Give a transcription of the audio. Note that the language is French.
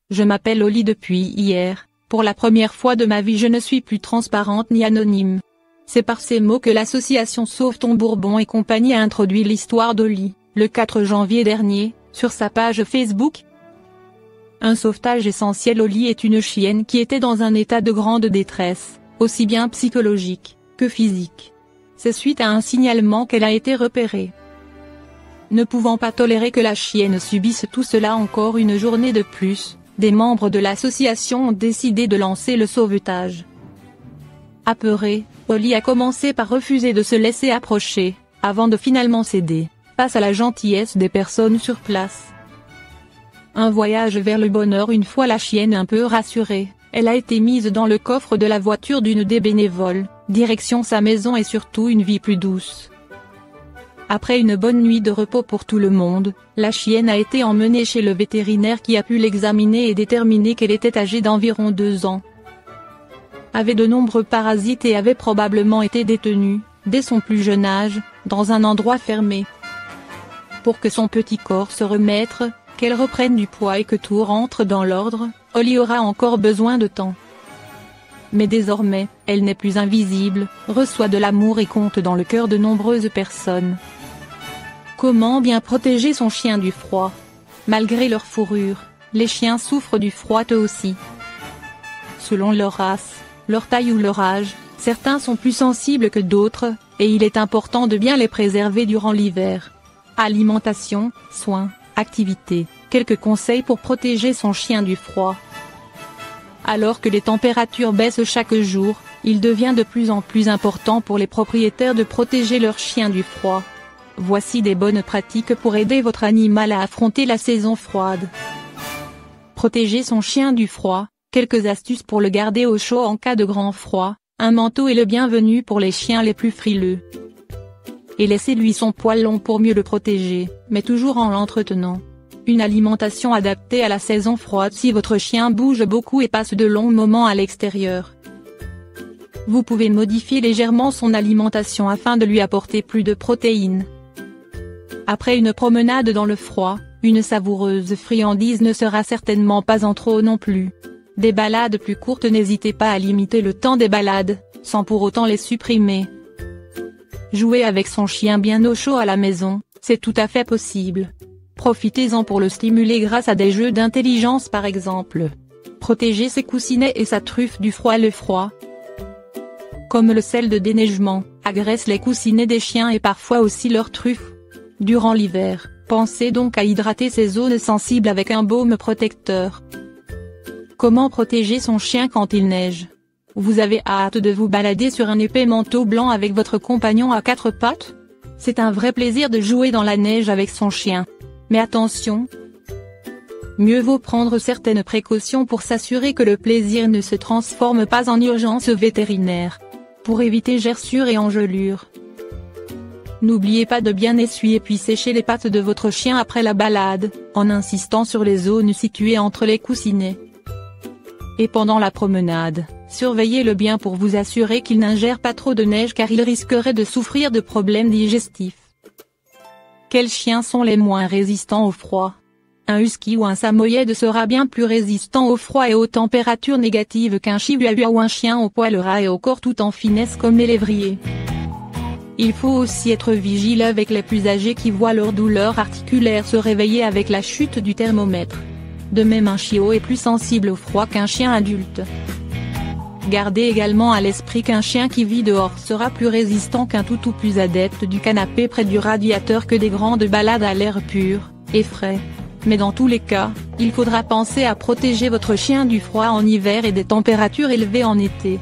Je m'appelle Oli depuis hier, pour la première fois de ma vie je ne suis plus transparente ni anonyme. C'est par ces mots que l'association Sauve ton Bourbon et compagnie a introduit l'histoire d'Oli, le 4 janvier dernier, sur sa page Facebook. Un sauvetage essentiel. Oli est une chienne qui était dans un état de grande détresse, aussi bien psychologique que physique. C'est suite à un signalement qu'elle a été repérée. Ne pouvant pas tolérer que la chienne subisse tout cela encore une journée de plus, des membres de l'association ont décidé de lancer le sauvetage. Apeurée, Oli a commencé par refuser de se laisser approcher, avant de finalement céder, face à la gentillesse des personnes sur place. Un voyage vers le bonheur. Une fois la chienne un peu rassurée, elle a été mise dans le coffre de la voiture d'une des bénévoles, direction sa maison et surtout une vie plus douce. Après une bonne nuit de repos pour tout le monde, la chienne a été emmenée chez le vétérinaire qui a pu l'examiner et déterminer qu'elle était âgée d'environ 2 ans. Avait de nombreux parasites et avait probablement été détenue, dès son plus jeune âge, dans un endroit fermé. Pour que son petit corps se remette, qu'elle reprenne du poids et que tout rentre dans l'ordre, Oli aura encore besoin de temps. Mais désormais, elle n'est plus invisible, reçoit de l'amour et compte dans le cœur de nombreuses personnes. Comment bien protéger son chien du froid? Malgré leur fourrure, les chiens souffrent du froid eux aussi. Selon leur race, leur taille ou leur âge, certains sont plus sensibles que d'autres, et il est important de bien les préserver durant l'hiver. Alimentation, soins, activités, quelques conseils pour protéger son chien du froid. Alors que les températures baissent chaque jour, il devient de plus en plus important pour les propriétaires de protéger leur chien du froid. Voici des bonnes pratiques pour aider votre animal à affronter la saison froide. Protéger son chien du froid, quelques astuces pour le garder au chaud en cas de grand froid. Un manteau est le bienvenu pour les chiens les plus frileux. Et laissez-lui son poil long pour mieux le protéger, mais toujours en l'entretenant. Une alimentation adaptée à la saison froide si votre chien bouge beaucoup et passe de longs moments à l'extérieur. Vous pouvez modifier légèrement son alimentation afin de lui apporter plus de protéines. Après une promenade dans le froid, une savoureuse friandise ne sera certainement pas en trop non plus. Des balades plus courtes. N'hésitez pas à limiter le temps des balades, sans pour autant les supprimer. Jouer avec son chien bien au chaud à la maison, c'est tout à fait possible. Profitez-en pour le stimuler grâce à des jeux d'intelligence par exemple. Protéger ses coussinets et sa truffe du froid. Le froid, comme le sel de déneigement, agresse les coussinets des chiens et parfois aussi leurs truffes. Durant l'hiver, pensez donc à hydrater ces zones sensibles avec un baume protecteur. Comment protéger son chien quand il neige? Vous avez hâte de vous balader sur un épais manteau blanc avec votre compagnon à 4 pattes? C'est un vrai plaisir de jouer dans la neige avec son chien. Mais attention! Mieux vaut prendre certaines précautions pour s'assurer que le plaisir ne se transforme pas en urgence vétérinaire. Pour éviter gerçures et engelures. N'oubliez pas de bien essuyer puis sécher les pattes de votre chien après la balade, en insistant sur les zones situées entre les coussinets. Et pendant la promenade, surveillez-le bien pour vous assurer qu'il n'ingère pas trop de neige car il risquerait de souffrir de problèmes digestifs. Quels chiens sont les moins résistants au froid? Un husky ou un samoyède sera bien plus résistant au froid et aux températures négatives qu'un chihuahua ou un chien au poil ras et au corps tout en finesse comme les lévriers. Il faut aussi être vigilant avec les plus âgés qui voient leur douleur articulaire se réveiller avec la chute du thermomètre. De même un chiot est plus sensible au froid qu'un chien adulte. Gardez également à l'esprit qu'un chien qui vit dehors sera plus résistant qu'un toutou plus adepte du canapé près du radiateur que des grandes balades à l'air pur et frais. Mais dans tous les cas, il faudra penser à protéger votre chien du froid en hiver et des températures élevées en été.